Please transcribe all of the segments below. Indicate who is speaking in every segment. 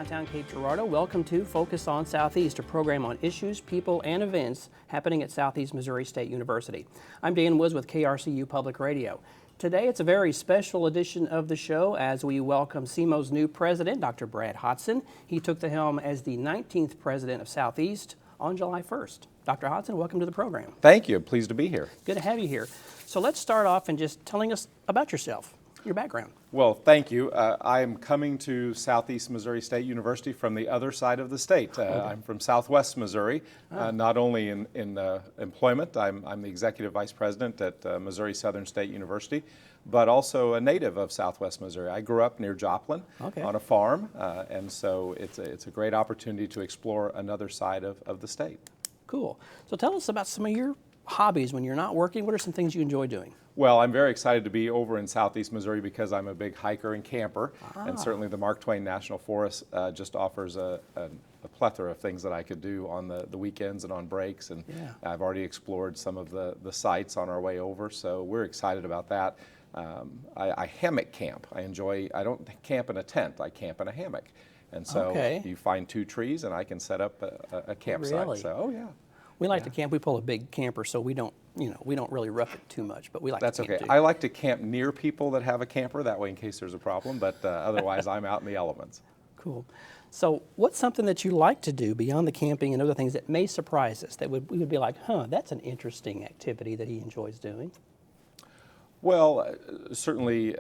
Speaker 1: downtown Cape Girardeau. Welcome to Focus on Southeast, a program on issues, people, and events happening at Southeast Missouri State University. I'm Dan Woods with KRCU Public Radio. Today it's a very special edition of the show as we welcome SEMO's new president, Dr. Brad Hodson. He took the helm as the 19th president of Southeast on July 1st. Dr. Hodson, welcome to the program.
Speaker 2: Thank you. Pleased to be here.
Speaker 1: Good to have you here. So let's start off and just telling us about yourself, your background.
Speaker 2: Well, thank you. I am coming to Southeast Missouri State University from the other side of the state. I'm from Southwest Missouri, not only in employment. I'm the executive vice president at Missouri Southern State University, but also a native of Southwest Missouri. I grew up near Joplin on a farm, and so it's a great opportunity to explore another side of the state.
Speaker 1: Cool. So tell us about some of your hobbies when you're not working. What are some things you enjoy doing?
Speaker 2: Well, I'm very excited to be over in Southeast Missouri because I'm a big hiker and camper, and certainly the Mark Twain National Forest just offers a plethora of things that I could do on the weekends and on breaks, and I've already explored some of the sites on our way over, so we're excited about that. I hammock camp. I don't camp in a tent, I camp in a hammock, and so you find two trees and I can set up a campsite.
Speaker 1: Really?
Speaker 2: So,
Speaker 1: We like to camp. We pull a big camper, so we don't really rough it too much, but we like to camp.
Speaker 2: That's okay.
Speaker 1: Too.
Speaker 2: I like to camp near people that have a camper, that way in case there's a problem, but otherwise I'm out in the elements.
Speaker 1: Cool. So what's something that you like to do beyond the camping and other things that may surprise us, that we would be like, that's an interesting activity that he enjoys doing?
Speaker 2: Well, certainly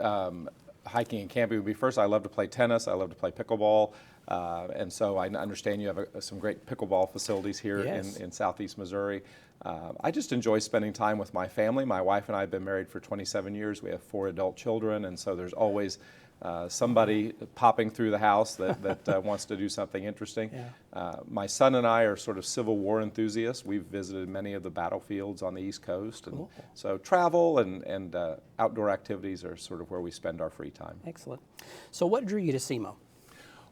Speaker 2: hiking and camping would be first. I love to play tennis. I love to play pickleball. And so I understand you have some great pickleball facilities here in Southeast Missouri. I just enjoy spending time with my family. My wife and I have been married for 27 years. We have 4 adult children, and so there's always somebody popping through the house that wants to do something interesting. My son and I are sort of Civil War enthusiasts. We've visited many of the battlefields on the East Coast, and so travel and outdoor activities are sort of where we spend our free time.
Speaker 1: Excellent. So what drew you to SEMO?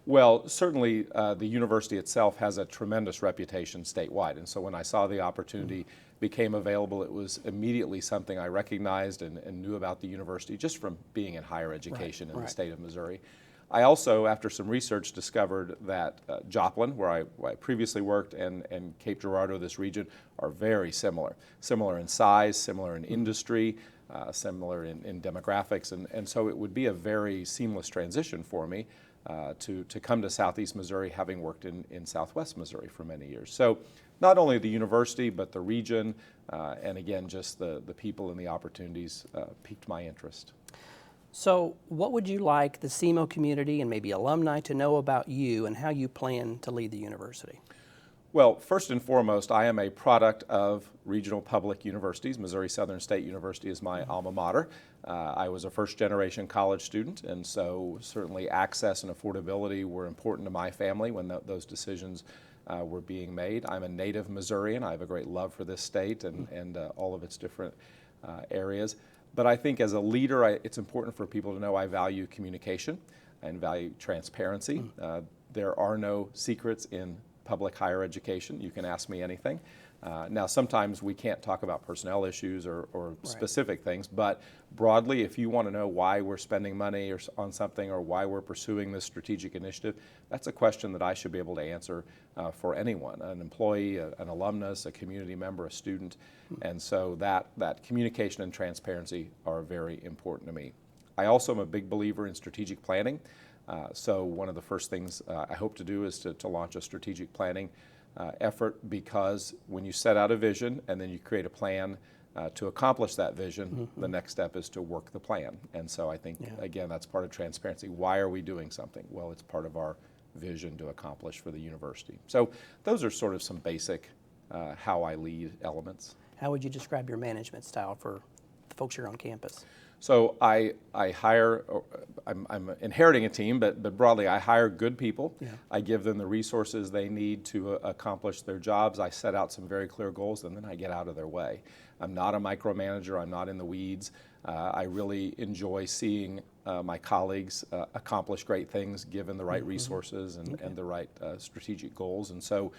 Speaker 2: Well, certainly the university itself has a tremendous reputation statewide, and so when I saw the opportunity became available, it was immediately something I recognized and knew about the university just from being in higher education in the state of Missouri. I also, after some research, discovered that Joplin, where I previously worked, and Cape Girardeau, this region, are very similar. Similar in size, similar in industry, similar in demographics, and so it would be a very seamless transition for me to come to Southeast Missouri, having worked in Southwest Missouri for many years. So not only the university, but the region, and again, just the people and the opportunities piqued my interest.
Speaker 1: So what would you like the SEMO community and maybe alumni to know about you and how you plan to lead the university?
Speaker 2: Well, first and foremost, I am a product of regional public universities. Missouri Southern State University is my alma mater. I was a first-generation college student, and so certainly access and affordability were important to my family when those decisions were being made. I'm a native Missourian. I have a great love for this state and all of its different areas. But I think as a leader, it's important for people to know I value communication and value transparency. There are no secrets in public higher education. You can ask me anything. Now, sometimes we can't talk about personnel issues or specific things, but broadly, if you want to know why we're spending money on something or why we're pursuing this strategic initiative, that's a question that I should be able to answer for anyone, an employee, an alumnus, a community member, a student, and so that communication and transparency are very important to me. I also am a big believer in strategic planning. So one of the first things I hope to do is to launch a strategic planning effort, because when you set out a vision and then you create a plan to accomplish that vision, the next step is to work the plan. And so I think, again, that's part of transparency. Why are we doing something? Well, it's part of our vision to accomplish for the university. So those are sort of some basic how I lead elements.
Speaker 1: How would you describe your management style for the folks here on campus?
Speaker 2: So I hire, I'm inheriting a team, but broadly I hire good people. I give them the resources they need to accomplish their jobs. I set out some very clear goals, and then I get out of their way. I'm not a micromanager. I'm not in the weeds. I really enjoy seeing my colleagues accomplish great things given the right resources and the right strategic goals. And so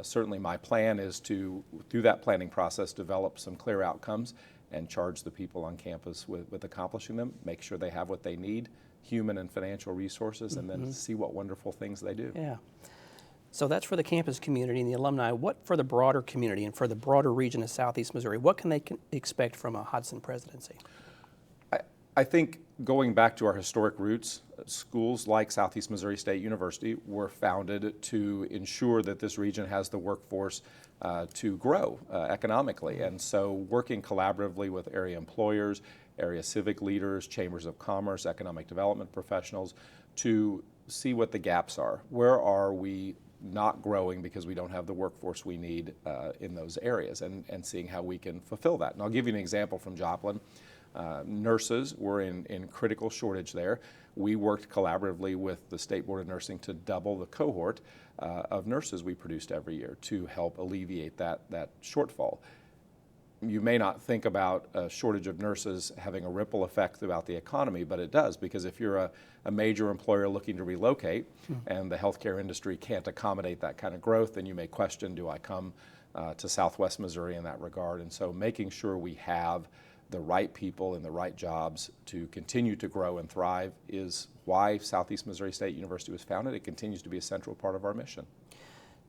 Speaker 2: certainly my plan is to, through that planning process, develop some clear outcomes and charge the people on campus with accomplishing them, make sure they have what they need human and financial resources, and then see what wonderful things they do.
Speaker 1: Yeah. So that's for the campus community and the alumni. What for the broader community and for the broader region of Southeast Missouri? What can they expect from a Hodson presidency?
Speaker 2: I think going back to our historic roots, schools like Southeast Missouri State University were founded to ensure that this region has the workforce to grow economically. And so working collaboratively with area employers, area civic leaders, chambers of commerce, economic development professionals to see what the gaps are. Where are we not growing because we don't have the workforce we need in those areas, and seeing how we can fulfill that. And I'll give you an example from Joplin. Nurses were in critical shortage there. We worked collaboratively with the State Board of Nursing to double the cohort of nurses we produced every year to help alleviate that shortfall. You may not think about a shortage of nurses having a ripple effect throughout the economy, but it does, because if you're a major employer looking to relocate and the healthcare industry can't accommodate that kind of growth, then you may question, do I come to Southwest Missouri in that regard? And so making sure we have the right people in the right jobs to continue to grow and thrive is why Southeast Missouri State University was founded. It continues to be a central part of our mission.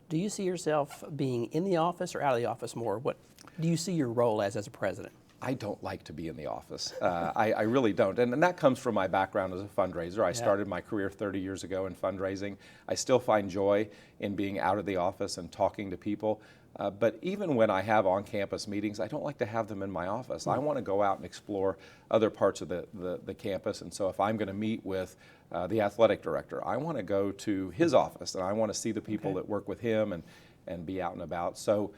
Speaker 1: Do you see yourself being in the office or out of the office more? What do you see your role as a president?
Speaker 2: I don't like to be in the office. I really don't. And that comes from my background as a fundraiser. I started my career 30 years ago in fundraising. I still find joy in being out of the office and talking to people. But even when I have on-campus meetings, I don't like to have them in my office. I want to go out and explore other parts of the campus. And so if I'm going to meet with the athletic director, I want to go to his office, and I want to see the people that work with him and be out and about. So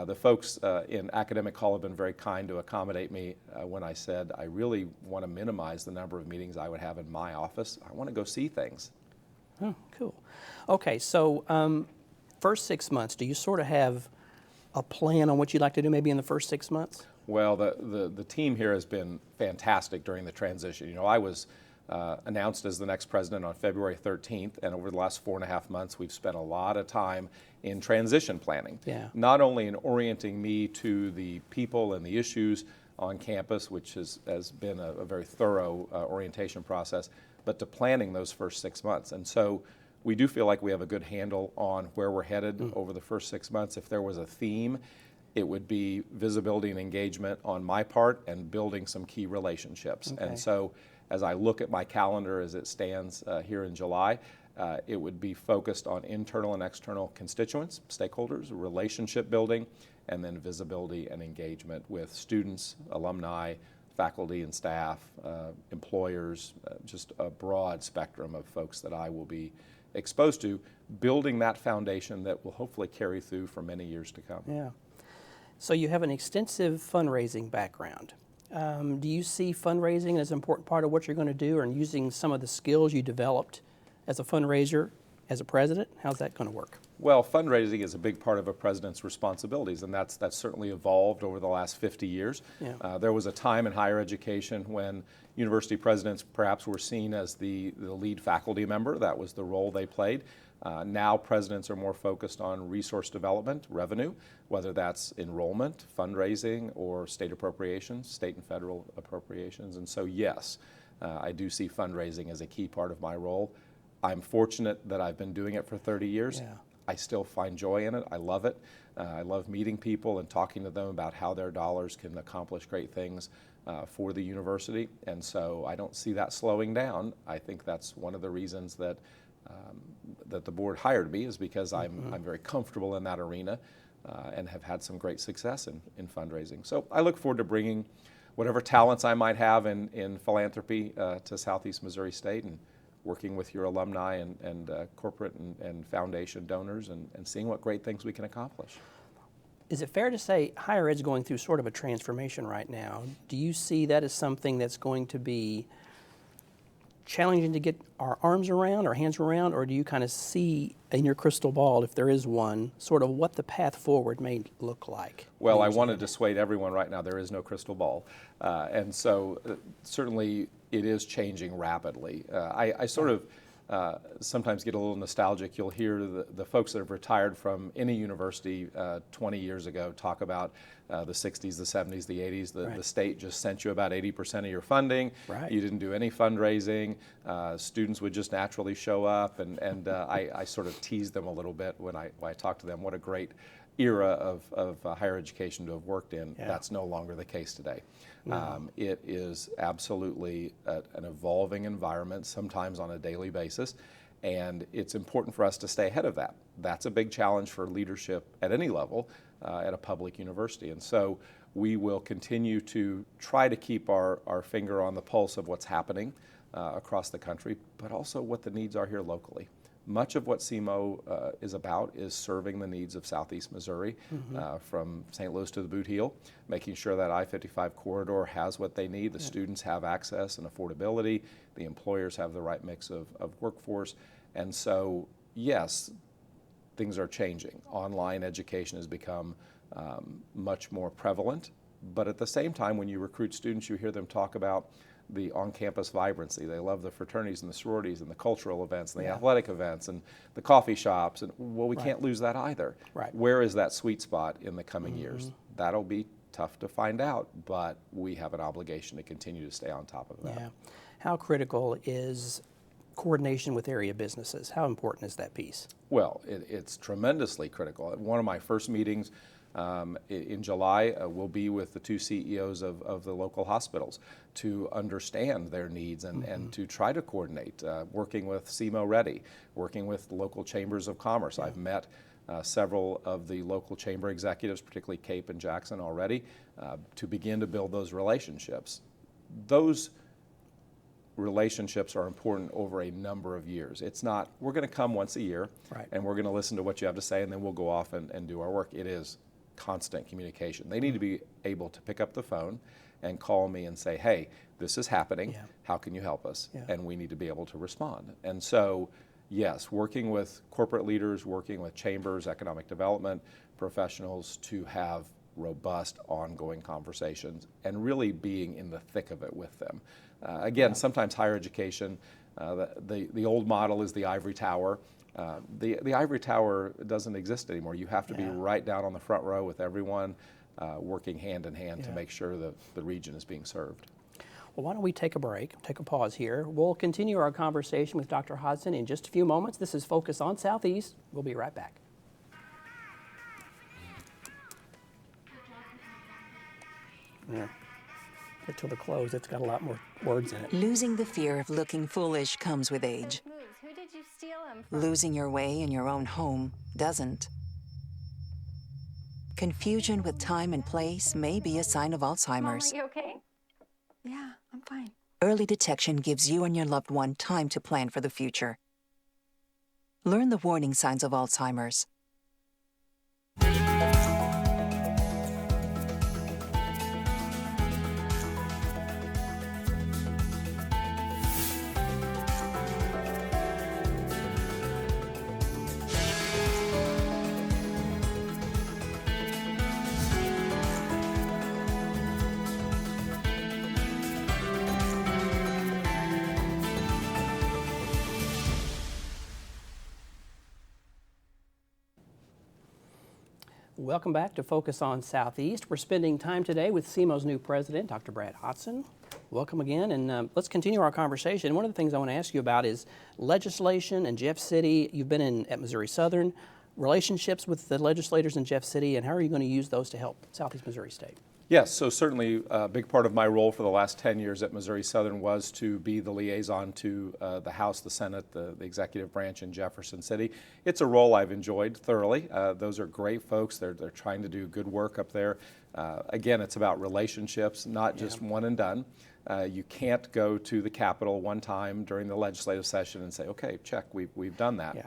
Speaker 2: the folks in Academic Hall have been very kind to accommodate me when I said I really want to minimize the number of meetings I would have in my office. I want to go see things.
Speaker 1: Oh, cool. Okay, so first 6 months, do you sort of have a plan on what you'd like to do maybe in the first 6 months?
Speaker 2: Well, the team here has been fantastic during the transition. You know, I was announced as the next president on February 13th, and over the last 4.5 months, we've spent a lot of time in transition planning.
Speaker 1: Yeah.
Speaker 2: Not only in orienting me to the people and the issues on campus, which has been a very thorough orientation process, but to planning those first 6 months. And so we do feel like we have a good handle on where we're headed over the first 6 months. If there was a theme, it would be visibility and engagement on my part and building some key relationships.
Speaker 1: Okay.
Speaker 2: And so as I look at my calendar as it stands here in July, it would be focused on internal and external constituents, stakeholders, relationship building, and then visibility and engagement with students, alumni, faculty and staff, employers, just a broad spectrum of folks that I will be exposed to, building that foundation that will hopefully carry through for many years to come.
Speaker 1: Yeah. So you have an extensive fundraising background. Do you see fundraising as an important part of what you're going to do, and using some of the skills you developed as a fundraiser, as a president? How's that going to work?
Speaker 2: Well, fundraising is a big part of a president's responsibilities, and that's certainly evolved over the last 50 years.
Speaker 1: Yeah.
Speaker 2: There was a time in higher education when university presidents perhaps were seen as the lead faculty member. That was the role they played. Now presidents are more focused on resource development, revenue, whether that's enrollment, fundraising, or state appropriations, state and federal appropriations. And so yes, I do see fundraising as a key part of my role. I'm fortunate that I've been doing it for 30 years.
Speaker 1: Yeah.
Speaker 2: I still find joy in it. I love it. I love meeting people and talking to them about how their dollars can accomplish great things for the university. And so I don't see that slowing down. I think that's one of the reasons that that the board hired me, is because I'm very comfortable in that arena and have had some great success in fundraising. So I look forward to bringing whatever talents I might have in philanthropy to Southeast Missouri State, and working with your alumni and corporate and foundation donors and seeing what great things we can accomplish.
Speaker 1: Is it fair to say higher ed's going through sort of a transformation right now? Do you see that as something that's going to be challenging to get our arms around, our hands around, or do you kind of see in your crystal ball, if there is one, sort of what the path forward may look like?
Speaker 2: Well, I want to dissuade everyone right now, there is no crystal ball. And so certainly it is changing rapidly. I sort of sometimes get a little nostalgic. You'll hear the folks that have retired from any university 20 years ago talk about the 60s, the 70s, the 80s. The state just sent you about 80% of your funding.
Speaker 1: Right.
Speaker 2: You didn't do any fundraising. Students would just naturally show up, and I sort of tease them a little bit when I talk to them. What a great era of higher education to have worked in.
Speaker 1: Yeah.
Speaker 2: That's no longer the case today.
Speaker 1: No.
Speaker 2: It is absolutely an evolving environment, sometimes on a daily basis, and it's important for us to stay ahead of that. That's a big challenge for leadership at any level at a public university, and so we will continue to try to keep our finger on the pulse of what's happening across the country, but also what the needs are here locally. Much of what SEMO is about is serving the needs of Southeast Missouri, from St. Louis to the Boot Heel, making sure that I-55 corridor has what they need, the students have access and affordability, the employers have the right mix of workforce, and so, yes, things are changing. Online education has become much more prevalent, but at the same time, when you recruit students, you hear them talk about the on-campus vibrancy. They love the fraternities and the sororities and the cultural events and the athletic events and the coffee shops. And well, we can't lose that either.
Speaker 1: Right.
Speaker 2: Where is that sweet spot in the coming years? That'll be tough to find out, but we have an obligation to continue to stay on top of that.
Speaker 1: Yeah. How critical is coordination with area businesses? How important is that piece?
Speaker 2: Well, it's tremendously critical. At one of my first meetings in July, we'll be with the two CEOs of the local hospitals to understand their needs and to try to coordinate, working with SEMO Ready, working with local chambers of commerce. I've met several of the local chamber executives, particularly Cape and Jackson already, to begin to build those relationships. Those relationships are important over a number of years. It's not, we're going to come once a year and we're going to listen to what you have to say and then we'll go off and do our work. It is constant communication. They need to be able to pick up the phone and call me and say, hey, this is happening. How can you help us? And we need to be able to respond. And so, yes, working with corporate leaders, working with chambers, economic development professionals to have robust, ongoing conversations and really being in the thick of it with them. Again, sometimes higher education, the old model is the ivory tower. The ivory tower doesn't exist anymore. You have to be right down on the front row with everyone working hand in hand to make sure that the region is being served.
Speaker 1: Well, why don't we take a break, take a pause here. We'll continue our conversation with Dr. Hodson in just a few moments. This is Focus on Southeast. We'll be right back. Yeah. Get to the close. It's got a lot more words in it.
Speaker 3: Losing the fear of looking foolish comes with age.
Speaker 4: Who did you steal him from?
Speaker 3: Losing your way in your own home doesn't. Confusion with time and place may be a sign of Alzheimer's.
Speaker 4: Mom, are you okay? Yeah, I'm fine.
Speaker 3: Early detection gives you and your loved one time to plan for the future. Learn the warning signs of Alzheimer's.
Speaker 1: Welcome back to Focus on Southeast. We're spending time today with SEMO's new president, Dr. Brad Hodson. Welcome again, and let's continue our conversation. One of the things I want to ask you about is legislation in Jeff City. You've been at Missouri Southern, relationships with the legislators in Jeff City, and how are you going to use those to help Southeast Missouri State?
Speaker 2: Yes, so certainly a big part of my role for the last 10 years at Missouri Southern was to be the liaison to the House, the Senate, the executive branch in Jefferson City. It's a role I've enjoyed thoroughly. Those are great folks. They're trying to do good work up there. Again, it's about relationships, not just one and done. You can't go to the Capitol one time during the legislative session and say, okay, check, we've done that.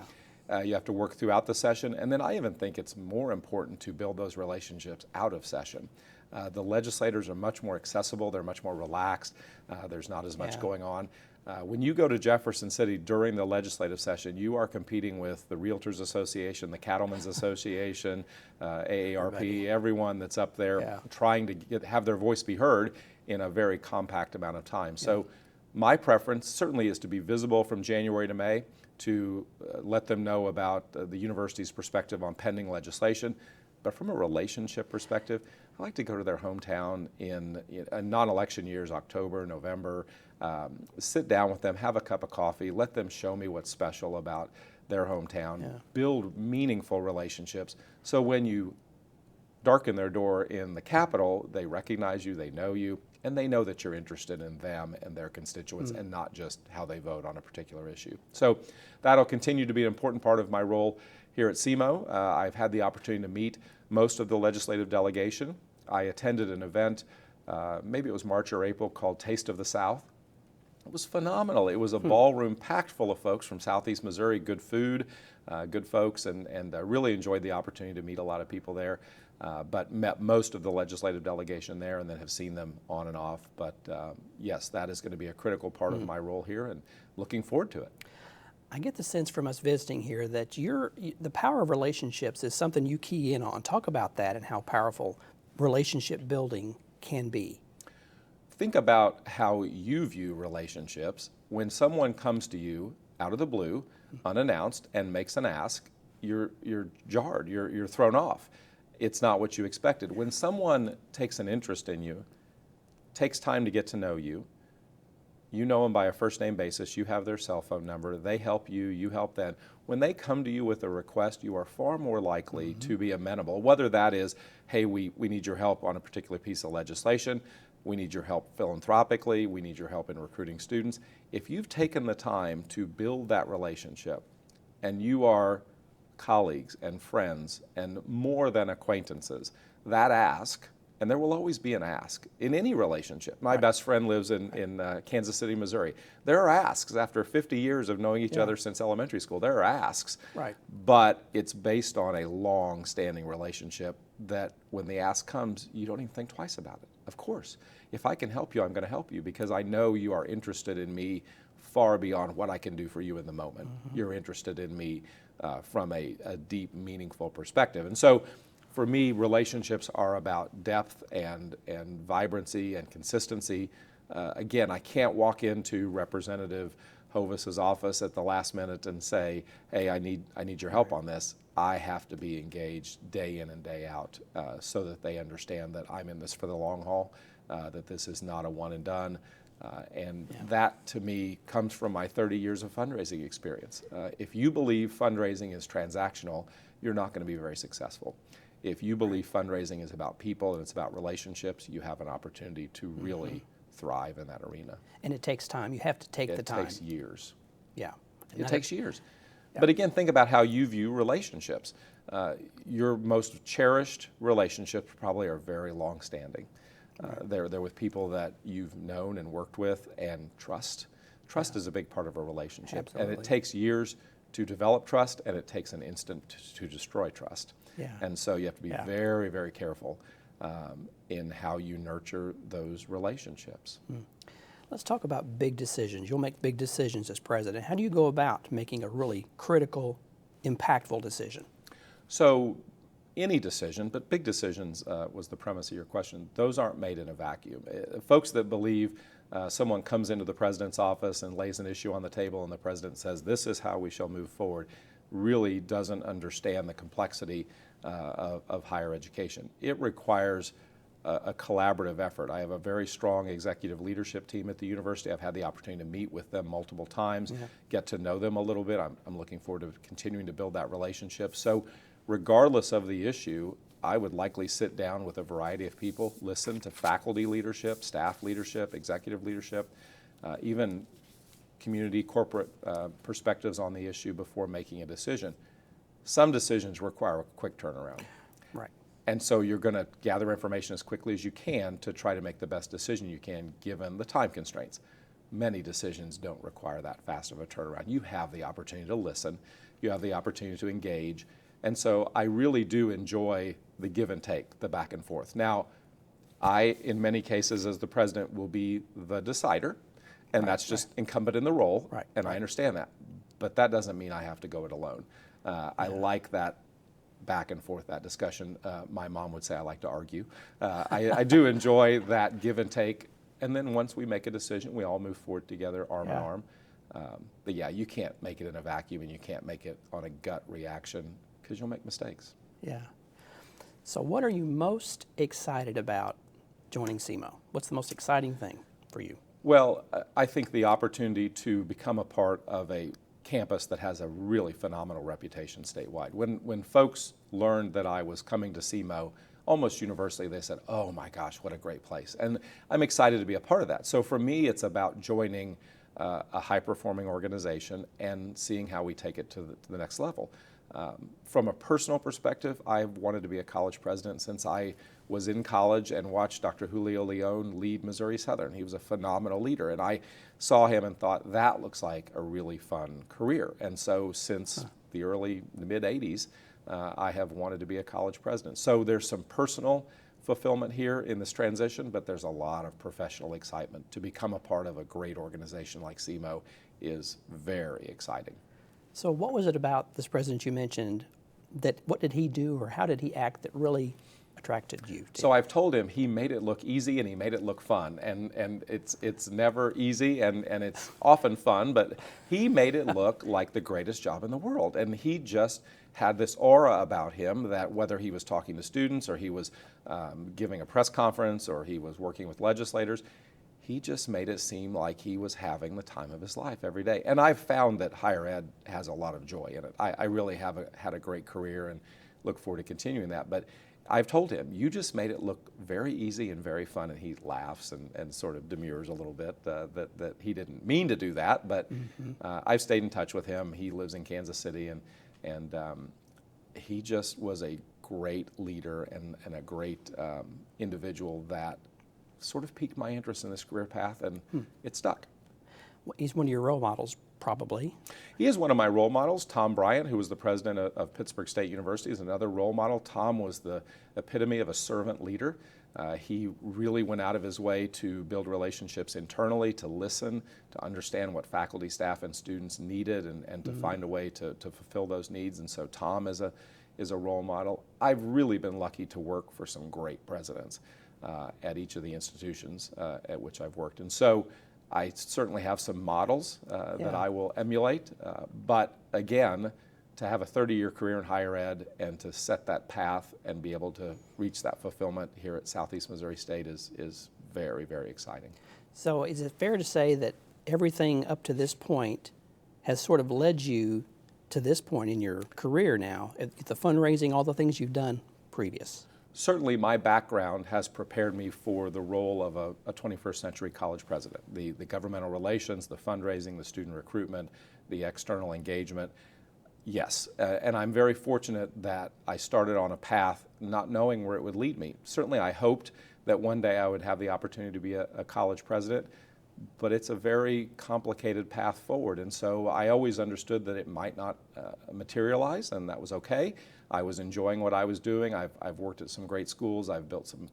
Speaker 2: You have to work throughout the session, and then I even think it's more important to build those relationships out of session. The legislators are much more accessible, they're much more relaxed, there's not as much going on. When you go to Jefferson City during the legislative session, you are competing with the Realtors Association, the Cattlemen's Association, AARP, everyone that's up there trying to have their voice be heard in a very compact amount of time. So My preference certainly is to be visible from January to May, to let them know about the university's perspective on pending legislation. But from a relationship perspective, I like to go to their hometown in non-election years, October, November, sit down with them, have a cup of coffee, let them show me what's special about their hometown, build meaningful relationships. So when you darken their door in the Capitol, they recognize you, they know you, and they know that you're interested in them and their constituents and not just how they vote on a particular issue. So that'll continue to be an important part of my role here at SEMO. I've had the opportunity to meet most of the legislative delegation. I attended an event, maybe it was March or April, called Taste of the South. It was phenomenal. It was a ballroom packed full of folks from Southeast Missouri, good food, good folks, and I really enjoyed the opportunity to meet a lot of people there. But met most of the legislative delegation there and then have seen them on and off. But yes, that is going to be a critical part of my role here, and looking forward to it.
Speaker 1: I get the sense from us visiting here that the power of relationships is something you key in on. Talk about that and how powerful relationship building can be.
Speaker 2: Think about how you view relationships. When someone comes to you out of the blue, unannounced, and makes an ask, you're jarred, you're thrown off. It's not what you expected. When someone takes an interest in you, takes time to get to know you, you know them by a first name basis, you have their cell phone number, they help you, you help them. When they come to you with a request, you are far more likely to be amenable, whether that is, hey, we need your help on a particular piece of legislation, we need your help philanthropically, we need your help in recruiting students. If you've taken the time to build that relationship and you are colleagues and friends and more than acquaintances, that ask, and there will always be an ask in any relationship. My best friend lives in Kansas City, Missouri. There are asks after 50 years of knowing each other since elementary school. There are asks, but it's based on a long-standing relationship that when the ask comes, you don't even think twice about it. Of course, if I can help you, I'm going to help you because I know you are interested in me far beyond what I can do for you in the moment. You're interested in me from a deep, meaningful perspective. And so for me, relationships are about depth and vibrancy and consistency. Again, I can't walk into Representative Hovis's office at the last minute and say, hey, I need your help on this. I have to be engaged day in and day out so that they understand that I'm in this for the long haul, that this is not a one and done. That, to me, comes from my 30 years of fundraising experience. If you believe fundraising is transactional, you're not going to be very successful. If you believe fundraising is about people and it's about relationships, you have an opportunity to really thrive in that arena.
Speaker 1: And it takes time. You have to take the time.
Speaker 2: It takes years.
Speaker 1: Yeah.
Speaker 2: It takes years. But again, think about how you view relationships. Your most cherished relationships probably are very long-standing. They're with people that you've known and worked with, and trust. Trust is a big part of a relationship.
Speaker 1: Absolutely.
Speaker 2: And it takes years to develop trust, and it takes an instant to destroy trust. And so you have to be very, very careful in how you nurture those relationships.
Speaker 1: Let's talk about big decisions. You'll make big decisions as president. How do you go about making a really critical, impactful decision?
Speaker 2: So any decision, but big decisions was the premise of your question, those aren't made in a vacuum. Folks that believe someone comes into the president's office and lays an issue on the table and the president says, this is how we shall move forward, really doesn't understand the complexity of higher education. It requires a collaborative effort. I have a very strong executive leadership team at the university. I've had the opportunity to meet with them multiple times, get to know them a little bit. I'm looking forward to continuing to build that relationship. So regardless of the issue, I would likely sit down with a variety of people, listen to faculty leadership, staff leadership, executive leadership, even community, corporate perspectives on the issue before making a decision. Some decisions require a quick turnaround.
Speaker 1: Right.
Speaker 2: And so you're going to gather information as quickly as you can to try to make the best decision you can given the time constraints. Many decisions don't require that fast of a turnaround. You have the opportunity to listen. You have the opportunity to engage. And so I really do enjoy the give and take, the back and forth. Now, I, in many cases as the president, will be the decider, and that's just incumbent in the role, and I understand that. But that doesn't mean I have to go it alone. I like that back and forth, that discussion. My mom would say I like to argue. I do enjoy that give and take And then once we make a decision, we all move forward together, arm in
Speaker 1: Yeah.
Speaker 2: arm. But yeah, you can't make it in a vacuum, and you can't make it on a gut reaction because you'll make mistakes.
Speaker 1: Yeah. So what are you most excited about joining SEMO? What's the most exciting thing for you?
Speaker 2: Well, I think the opportunity to become a part of a campus that has a really phenomenal reputation statewide. When folks learned that I was coming to SEMO, almost universally they said, "Oh my gosh, what a great place." And I'm excited to be a part of that. So for me, it's about joining a high-performing organization and seeing how we take it to the next level. From a personal perspective, I've wanted to be a college president since I was in college and watched Dr. Julio Leon lead Missouri Southern. He was a phenomenal leader, and I saw him and thought, that looks like a really fun career. And so since the mid-'80s, I have wanted to be a college president. So there's some personal fulfillment here in this transition, but there's a lot of professional excitement. To become a part of a great organization like SEMO is very exciting.
Speaker 1: So what was it about this president you mentioned what did he do or how did he act that really attracted you to?
Speaker 2: So I've told him he made it look easy and he made it look fun, and it's never easy and it's often fun, but he made it look like the greatest job in the world. And he just had this aura about him that whether he was talking to students or he was giving a press conference or he was working with legislators, he just made it seem like he was having the time of his life every day. And I've found that higher ed has a lot of joy in it. I really have had a great career and look forward to continuing that. But I've told him, you just made it look very easy and very fun, and he laughs and sort of demurs a little bit that he didn't mean to do that. But I've stayed in touch with him. He lives in Kansas City, and he just was a great leader and a great individual that sort of piqued my interest in this career path, and it stuck.
Speaker 1: Well, he's one of your role models, probably.
Speaker 2: He is one of my role models. Tom Bryant, who was the president of Pittsburgh State University, is another role model. Tom was the epitome of a servant leader. He really went out of his way to build relationships internally, to listen, to understand what faculty, staff, and students needed, and to find a way to fulfill those needs. And so Tom is a role model. I've really been lucky to work for some great presidents at each of the institutions at which I've worked. And so I certainly have some models that I will emulate, but again, to have a 30-year career in higher ed and to set that path and be able to reach that fulfillment here at Southeast Missouri State is very, very exciting.
Speaker 1: So is it fair to say that everything up to this point has sort of led you to this point in your career now, the fundraising, all the things you've done previous?
Speaker 2: Certainly my background has prepared me for the role of a 21st century college president. The governmental relations, the fundraising, the student recruitment, the external engagement. Yes, and I'm very fortunate that I started on a path not knowing where it would lead me. Certainly I hoped that one day I would have the opportunity to be a college president, but it's a very complicated path forward, and so I always understood that it might not materialize, and that was okay. I was enjoying what I was doing. I've worked at some great schools. I've built some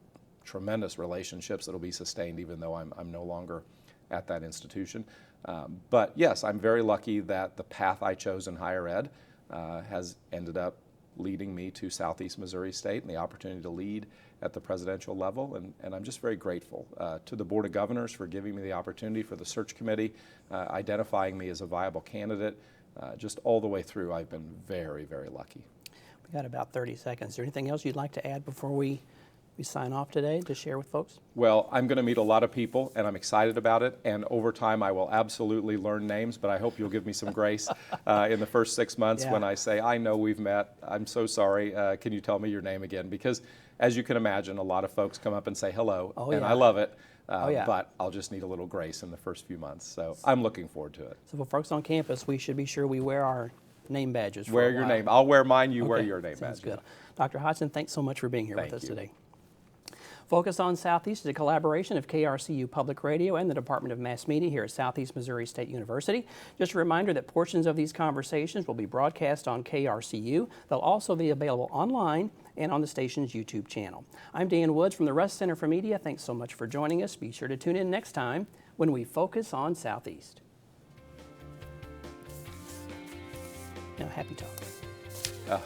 Speaker 2: tremendous relationships that will be sustained even though I'm no longer at that institution. But yes, I'm very lucky that the path I chose in higher ed has ended up leading me to Southeast Missouri State and the opportunity to lead at the presidential level. And I'm just very grateful to the Board of Governors for giving me the opportunity, for the search committee, identifying me as a viable candidate. Just all the way through, I've been very, very lucky.
Speaker 1: We got about 30 seconds. Is there anything else you'd like to add before we sign off today to share with folks?
Speaker 2: Well, I'm going to meet a lot of people, and I'm excited about it. And over time, I will absolutely learn names, but I hope you'll give me some grace in the first 6 months when I say, I know we've met. I'm so sorry. Can you tell me your name again? Because as you can imagine, a lot of folks come up and say hello, and I love it. But I'll just need a little grace in the first few months. So I'm looking forward to it.
Speaker 1: So for folks on campus, we should be sure we wear our name badges.
Speaker 2: Wear your name. I'll wear mine. You wear your name
Speaker 1: Sounds
Speaker 2: badge.
Speaker 1: good. Dr. Hodson, thanks so much for being here with us
Speaker 2: you.
Speaker 1: today. Focus on Southeast is a collaboration of KRCU Public Radio and the Department of Mass Media here at Southeast Missouri State University. Just a reminder that portions of these conversations will be broadcast on KRCU. They'll also be available online and on the station's YouTube channel. I'm Dan Woods from the Rust Center for Media. Thanks so much for joining us. Be sure to tune in next time when we focus on Southeast. Now, happy talk.